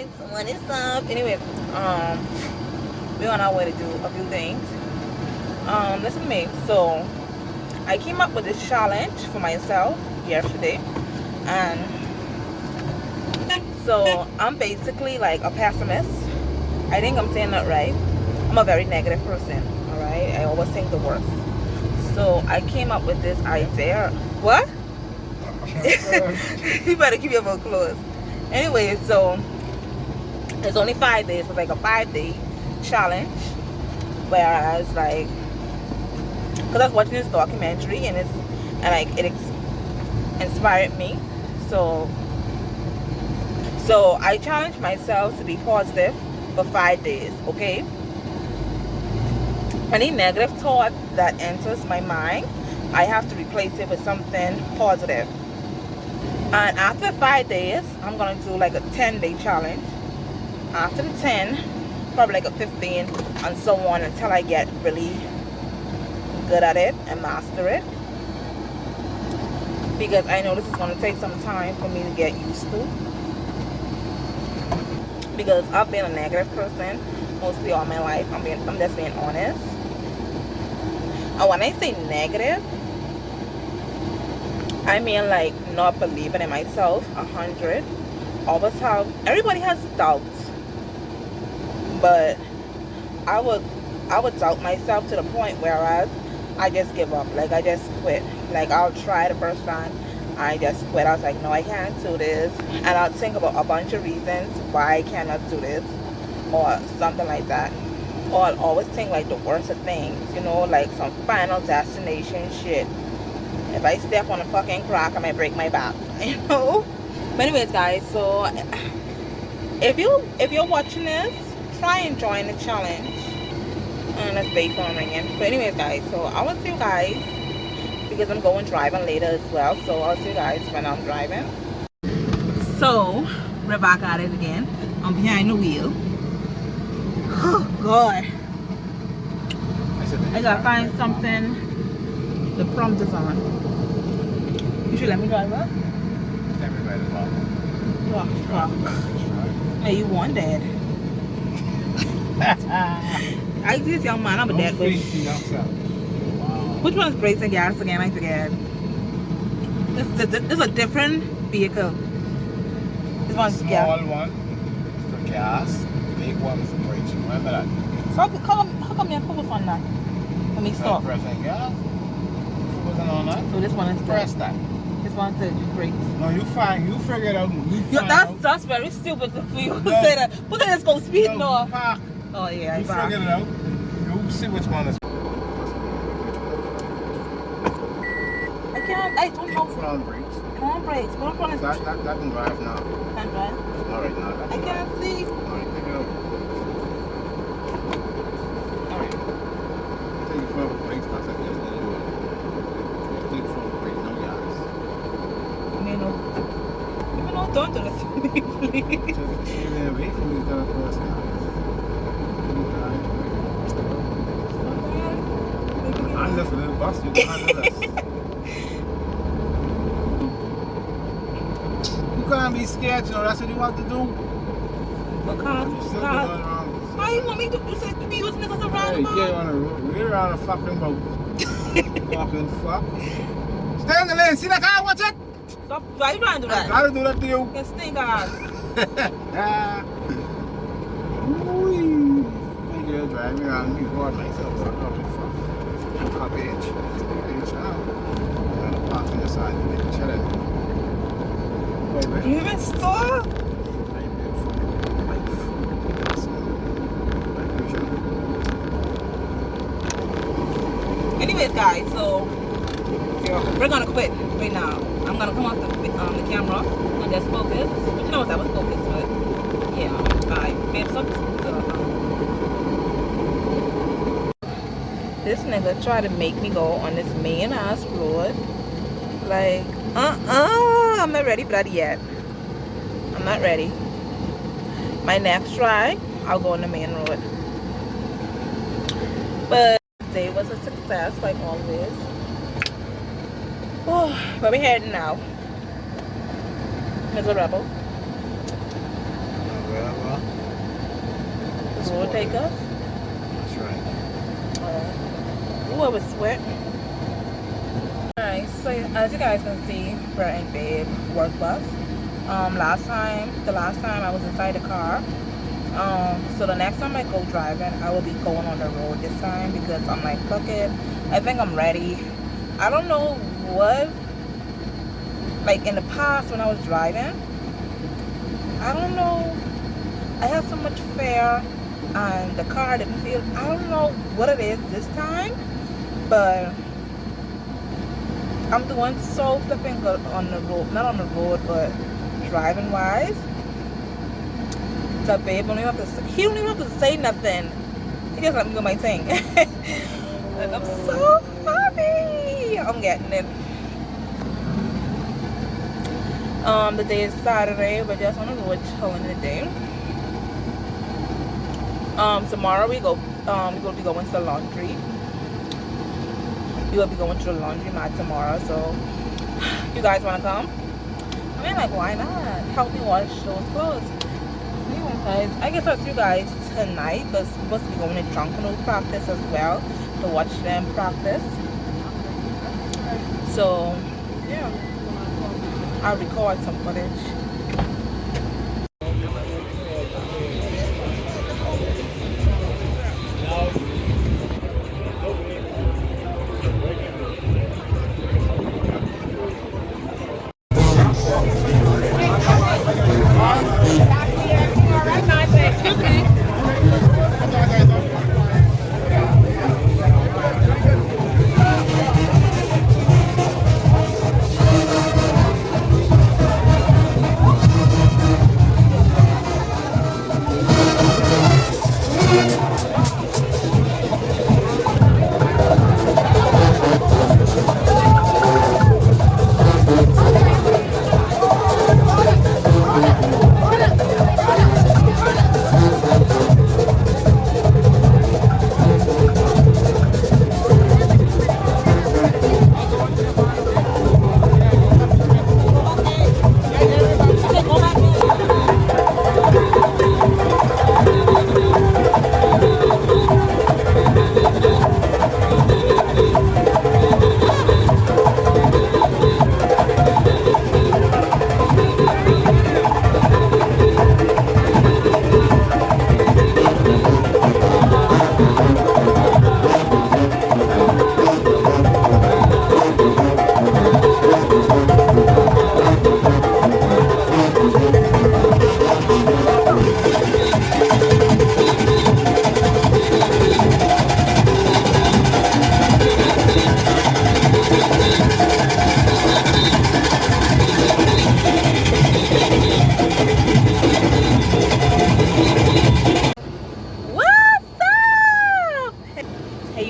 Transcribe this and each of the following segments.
guys, what is up? Anyway, we're on our way to do a few things. Listen to me. So I came up with this challenge for myself yesterday, and so I'm basically like a pessimist. I think I'm saying that right. I'm a very negative person. All right, I always think the worst. So I came up with this idea. What? You better keep your mouth closed. Anyway, so it's only 5 days. It's like a 5-day challenge. Whereas, like, because I was watching this documentary and it inspired me. So I challenged myself to be positive for 5 days. Okay. Any negative thought that enters my mind, I have to replace it with something positive. And after 5 days, I'm going to do like a 10-day challenge. After the 10, probably like a 15, and so on until I get really good at it and master it. Because I know this is going to take some time for me to get used to. Because I've been a negative person mostly all my life. I'm just being honest. And when I say negative, I mean like not believing in myself 100. Always have, everybody has doubts, but I would doubt myself to the point whereas I just give up. Like I just quit. Like I'll try the first time, I just quit. I was like, no, I can't do this, and I'll think about a bunch of reasons why I cannot do this or something like that. Or I'll always think like the worst of things, you know, like some final destination shit. If I step on a fucking crack, I might break my back, you know. But anyways, guys, so if you're watching this, try and join the challenge. And let's wait for ringing. But anyways, guys, so I will see you guys because I'm going driving later as well. So I'll see you guys when I'm driving. So we're back at it again. I'm behind the wheel. Oh God! I gotta find something. The prompt is on. You should let me drive up. Oh fuck! Hey, you want that? I this young man, I'm a dead bitch. Which one is brakes and gas again? I forget. This is a different vehicle. This one's small one is the gas. Big one is the brakes. Remember that? So how come you focus on that? Let me stop. Pressing gas. Focusing on that. So this one is press that. This one's the brakes. No, you fine. You figure it out. That's very stupid for you to say that. Put it let's go speed no. Park. Oh yeah, you figure it out. You see which one is. I don't know. Put on brakes. Put on brakes. What one is that can drive now. Can drive? Alright now. I can't see. Alright, pick it up. Alright. Take it from the brakes, that's it. Take it from the brakes, no gas. Don't do this to me, please. Stay away from me, that person. I'm just a little bus, you can't do this. You can't be scared, you know, that's what you want to do. But how you want me to do to be using this as a roundabout? Hey, get on the road. We're on a fucking boat. Fucking fuck. Stay on the lane, see that car, watch it? Stop, why you trying to do that? I gotta do that to you. You stink out. Hey girl, drive me around, me bored myself. Fuck up and fuck. Cop edge. Edge now. I'm gonna park on the side and make chilling. You even stop? Anyways, guys, so we're gonna quit right now. I'm gonna come off the camera and just focus. But you know what I was focused with? Yeah, alright. Man, something. This nigga tried to make me go on this main ass road. Like, I'm not ready for that yet. I'm not ready. My next try, I'll go on the main road. But today was a success, like always. Oh, where we heading now? Mr. Rebel. Wherever The road take us. That's right. Ooh, I was sweating. Alright, so as you guys can see, we're in Babe work bus. The last time I was inside the car. So the next time I go driving, I will be going on the road this time because I'm like, fuck it. I think I'm ready. I don't know what, like in the past when I was driving, I don't know, I had so much fear and the car didn't feel, I don't know what it is this time, but I'm doing so flipping good on the road, not on the road, but driving wise. So babe, he don't even have to say nothing. He just let me do my thing. And I'm so happy. I'm getting it. The day is Saturday. We're just on the road chilling today. Tomorrow we will be going to the laundry. We will be going to the laundry mat tomorrow. So you guys wanna come? I mean, like, why not? Help me wash those clothes. Guys, I guess I'll see you guys tonight because we're supposed to be going to junkanoo practice as well to watch them practice. So yeah, I'll record some footage.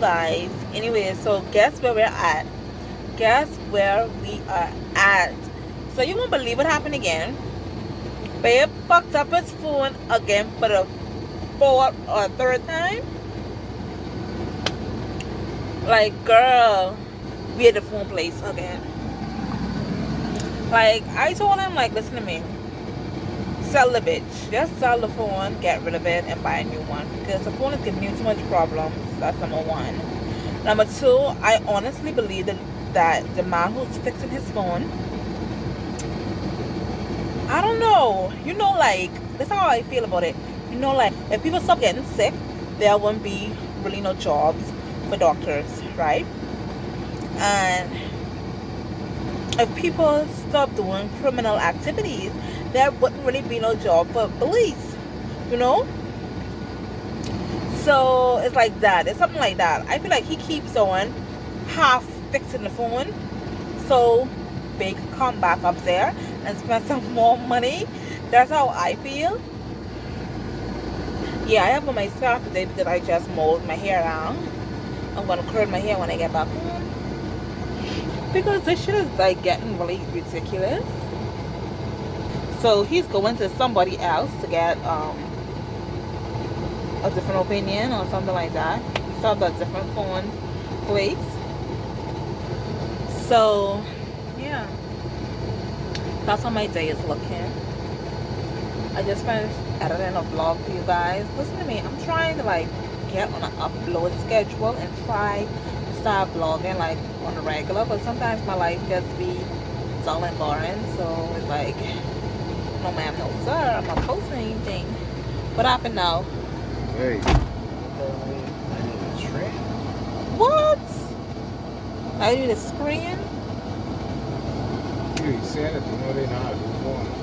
Guys, anyway, so guess where we're at. Guess where we are at. So you won't believe what happened again. Babe fucked up his phone again for the fourth or third time. Like, girl, we at the phone place again. Like, I told him, like, listen to me, sell the bitch, just sell the phone, get rid of it and buy a new one because the phone is giving you too much problems. That's number one. Number two, I honestly believe that the man who's fixing his phone, I don't know, you know, like, that's how I feel about it. You know, like, if people stop getting sick, there won't be really no jobs for doctors, right? And if people stop doing criminal activities, there wouldn't really be no job for police, you know? So it's like that. It's something like that. I feel like he keeps on half fixing the phone so they can come back up there and spend some more money. That's how I feel. Yeah, I have on my scarf today because I just mowed my hair down. I'm gonna curl my hair when I get back home because this shit is like getting really ridiculous. So he's going to somebody else to get a different opinion or something like that. He saw a different phone place. So yeah, that's how my day is looking. I just finished editing a vlog for you guys. Listen to me. I'm trying to like get on an upload schedule and try to start vlogging like on the regular. But sometimes my life just be dull and boring. So it's like, no ma'am, no sir. I'm not posting anything. What happened now? Hey, I need a trim. What? I need a screen? You said it, you know they know how to do phone.